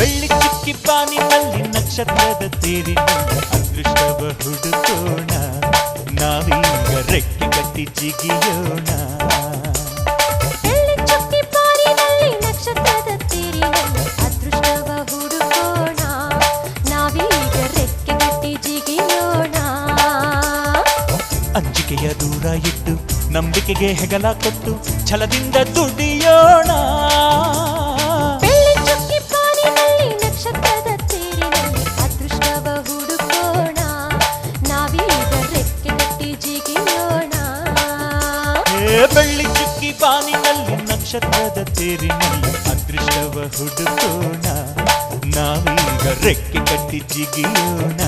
ಬೆಳ್ಳಿ ಚುಕ್ಕಿ ಬಾನಿನಲ್ಲಿ ನಕ್ಷತ್ರದ ತೇರಿನಲ್ಲಿ ಅದೃಷ್ಟವ ಹುಡುಕೋಣ ನಾವೀಗ ರೆಕ್ಕೆ ಕಟ್ಟಿ ಜಿಗಿಯೋಣ ಬೆಳ್ಳಿ ಚುಕ್ಕಿ ಬಾನಿನಲ್ಲಿ ನಕ್ಷತ್ರದ ತೇರಿನಲ್ಲಿ ಅದೃಷ್ಟವ ಹುಡುಕೋಣ ನಾವೀಗ ರೆಕ್ಕೆ ಕಟ್ಟಿ ಜಿಗಿಯೋಣ ಅಂಜಿಕೆಯ ದೂರ ಇಟ್ಟು ನಂಬಿಕೆಗೆ ಹೆಗಲ ಕೊಟ್ಟು ಛಲದಿಂದ ದುಡಿಯೋಣ ಬೆಳ್ಳಿ ಚುಕ್ಕಿ ಬಾನಿನಲ್ಲಿ ನಕ್ಷತ್ರದ ತೇರಿನಲ್ಲಿ ಅದೃಷ್ಟವ ಹುಡುಕೋಣ ನಾವೀಗ ರೆಕ್ಕೆ ಕಟ್ಟಿ ಜಿಗಿಯೋಣ ಬೆಳ್ಳಿ ಚುಕ್ಕಿ ಬಾನಿನಲ್ಲಿ ನಕ್ಷತ್ರದ ತೇರಿನಲ್ಲಿ ಅದೃಷ್ಟವ ಹುಡುಕೋಣ ನಾವೀಗ ರೆಕ್ಕೆ ಕಟ್ಟಿ ಜಿಗಿಯೋಣ